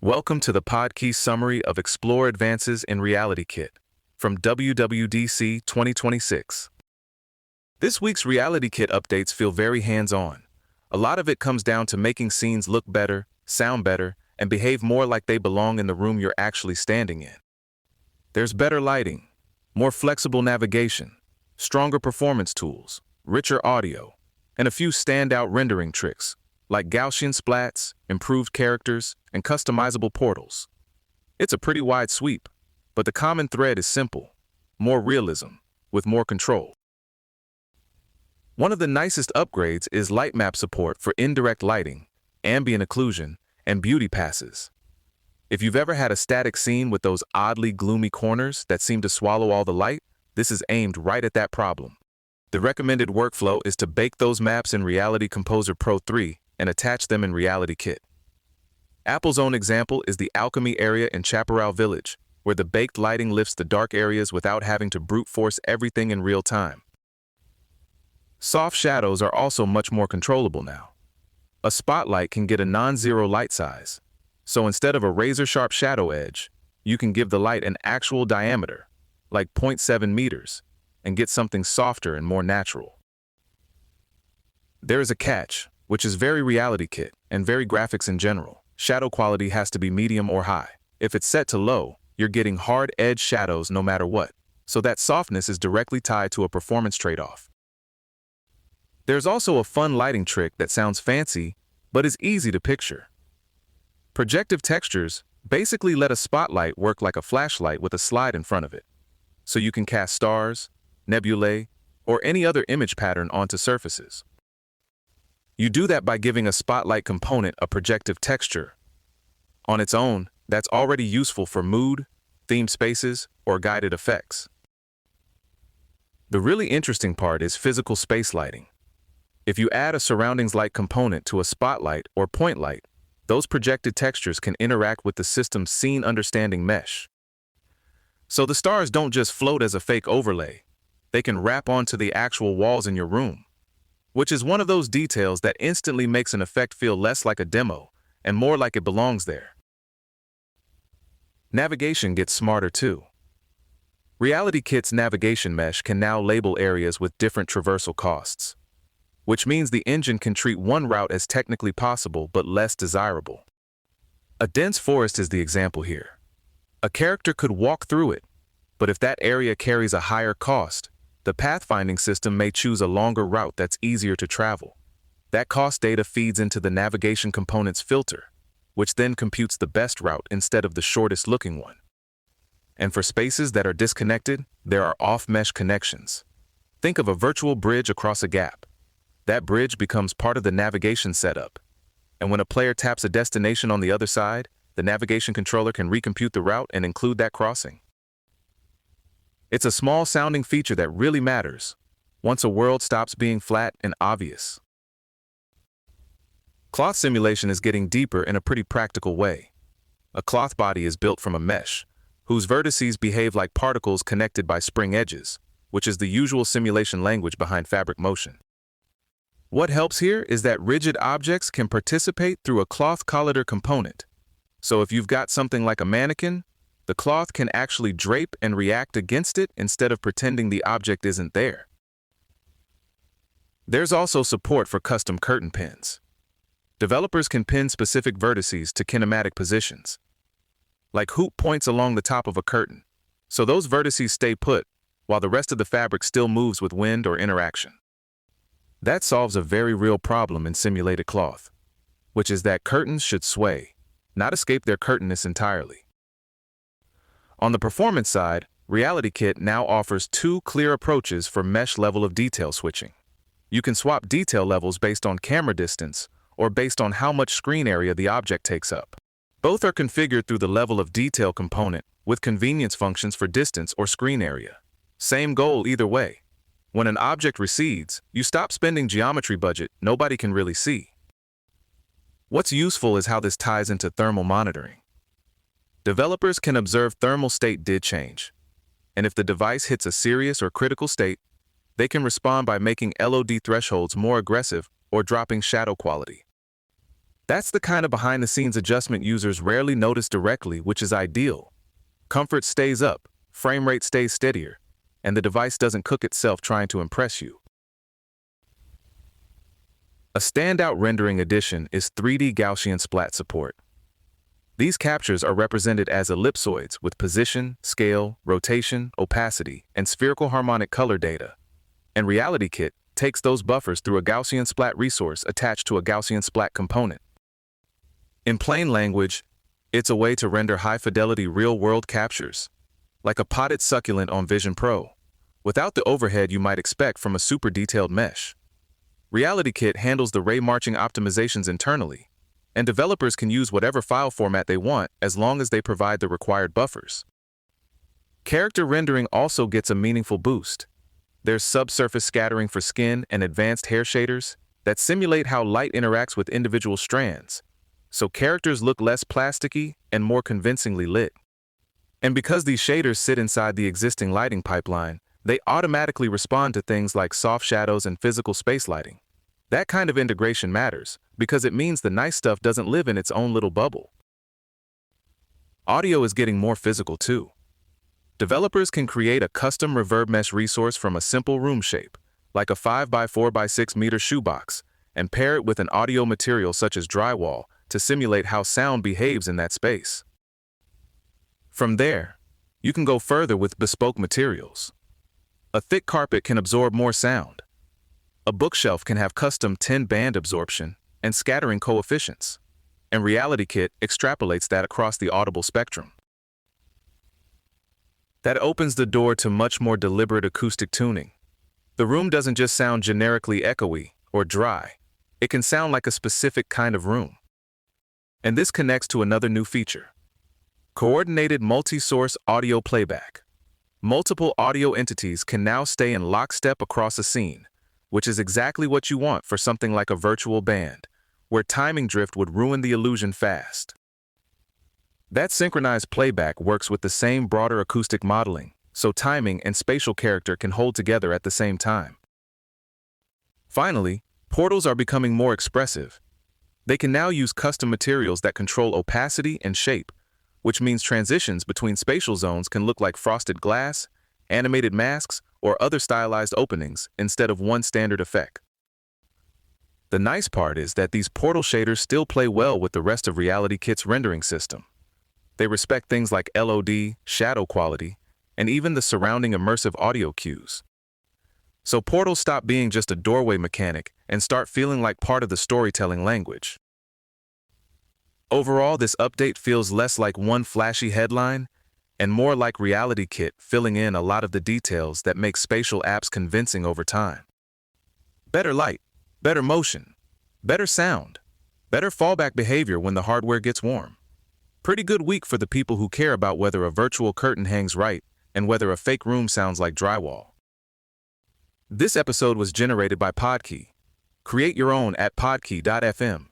Welcome to the Podkey summary of Explore Advances in RealityKit from WWDC 2026. This week's RealityKit updates feel very hands-on. A lot of it comes down to making scenes look better, sound better, and behave more like they belong in the room you're actually standing in. There's better lighting, more flexible navigation, stronger performance tools, richer audio, and a few standout rendering tricks, like Gaussian splats, improved characters, and customizable portals. It's a pretty wide sweep, but the common thread is simple: more realism, with more control. One of the nicest upgrades is light map support for indirect lighting, ambient occlusion, and beauty passes. If you've ever had a static scene with those oddly gloomy corners that seem to swallow all the light, this is aimed right at that problem. The recommended workflow is to bake those maps in Reality Composer Pro 3 and attach them in RealityKit. Apple's own example is the Alchemy area in Chaparral Village, where the baked lighting lifts the dark areas without having to brute force everything in real time. Soft shadows are also much more controllable now. A spotlight can get a non-zero light size, so instead of a razor-sharp shadow edge, you can give the light an actual diameter, like 0.7 meters, and get something softer and more natural. There is a catch, which is very RealityKit and very graphics in general. Shadow quality has to be medium or high. If it's set to low, you're getting hard-edged shadows no matter what, so that softness is directly tied to a performance trade-off. There's also a fun lighting trick that sounds fancy, but is easy to picture. Projective textures basically let a spotlight work like a flashlight with a slide in front of it, so you can cast stars, nebulae, or any other image pattern onto surfaces. You do that by giving a spotlight component a projective texture. On its own, that's already useful for mood, themed spaces, or guided effects. The really interesting part is physical space lighting. If you add a surroundings light component to a spotlight or point light, those projected textures can interact with the system's scene understanding mesh. So the stars don't just float as a fake overlay, they can wrap onto the actual walls in your room, which is one of those details that instantly makes an effect feel less like a demo and more like it belongs there. Navigation gets smarter too. RealityKit's navigation mesh can now label areas with different traversal costs, which means the engine can treat one route as technically possible but less desirable. A dense forest is the example here. A character could walk through it, but if that area carries a higher cost, the pathfinding system may choose a longer route that's easier to travel. That cost data feeds into the navigation component's filter, which then computes the best route instead of the shortest looking one. And for spaces that are disconnected, there are off-mesh connections. Think of a virtual bridge across a gap. That bridge becomes part of the navigation setup, and when a player taps a destination on the other side, the navigation controller can recompute the route and include that crossing. It's a small-sounding feature that really matters once a world stops being flat and obvious. Cloth simulation is getting deeper in a pretty practical way. A cloth body is built from a mesh, whose vertices behave like particles connected by spring edges, which is the usual simulation language behind fabric motion. What helps here is that rigid objects can participate through a cloth collider component. So if you've got something like a mannequin, the cloth can actually drape and react against it instead of pretending the object isn't there. There's also support for custom curtain pins. Developers can pin specific vertices to kinematic positions, like hoop points along the top of a curtain, so those vertices stay put while the rest of the fabric still moves with wind or interaction. That solves a very real problem in simulated cloth, which is that curtains should sway, not escape their curtainness entirely. On the performance side, RealityKit now offers two clear approaches for mesh level of detail switching. You can swap detail levels based on camera distance or based on how much screen area the object takes up. Both are configured through the level of detail component with convenience functions for distance or screen area. Same goal either way. When an object recedes, you stop spending geometry budget nobody can really see. What's useful is how this ties into thermal monitoring. Developers can observe thermal state did change, and if the device hits a serious or critical state, they can respond by making LOD thresholds more aggressive or dropping shadow quality. That's the kind of behind-the-scenes adjustment users rarely notice directly, which is ideal. Comfort stays up, frame rate stays steadier, and the device doesn't cook itself trying to impress you. A standout rendering addition is 3D Gaussian splat support. These captures are represented as ellipsoids with position, scale, rotation, opacity, and spherical harmonic color data. And RealityKit takes those buffers through a Gaussian splat resource attached to a Gaussian splat component. In plain language, it's a way to render high-fidelity real-world captures, like a potted succulent on Vision Pro, without the overhead you might expect from a super detailed mesh. RealityKit handles the ray marching optimizations internally, and developers can use whatever file format they want as long as they provide the required buffers. Character rendering also gets a meaningful boost. There's subsurface scattering for skin and advanced hair shaders that simulate how light interacts with individual strands, so characters look less plasticky and more convincingly lit. And because these shaders sit inside the existing lighting pipeline, they automatically respond to things like soft shadows and physical space lighting. That kind of integration matters because it means the nice stuff doesn't live in its own little bubble. Audio is getting more physical too. Developers can create a custom reverb mesh resource from a simple room shape, like a 5x4x6 meter shoebox, and pair it with an audio material such as drywall to simulate how sound behaves in that space. From there, you can go further with bespoke materials. A thick carpet can absorb more sound. A bookshelf can have custom 10-band absorption and scattering coefficients, and RealityKit extrapolates that across the audible spectrum. That opens the door to much more deliberate acoustic tuning. The room doesn't just sound generically echoey or dry. It can sound like a specific kind of room. And this connects to another new feature: coordinated multi-source audio playback. Multiple audio entities can now stay in lockstep across a scene, which is exactly what you want for something like a virtual band, where timing drift would ruin the illusion fast. That synchronized playback works with the same broader acoustic modeling, so timing and spatial character can hold together at the same time. Finally, portals are becoming more expressive. They can now use custom materials that control opacity and shape, which means transitions between spatial zones can look like frosted glass, animated masks, or other stylized openings instead of one standard effect. The nice part is that these portal shaders still play well with the rest of RealityKit's rendering system. They respect things like LOD, shadow quality, and even the surrounding immersive audio cues. So portals stop being just a doorway mechanic and start feeling like part of the storytelling language. Overall, this update feels less like one flashy headline and more like RealityKit filling in a lot of the details that make spatial apps convincing over time. Better light, better motion, better sound, better fallback behavior when the hardware gets warm. Pretty good week for the people who care about whether a virtual curtain hangs right and whether a fake room sounds like drywall. This episode was generated by Podkey. Create your own at podkey.fm.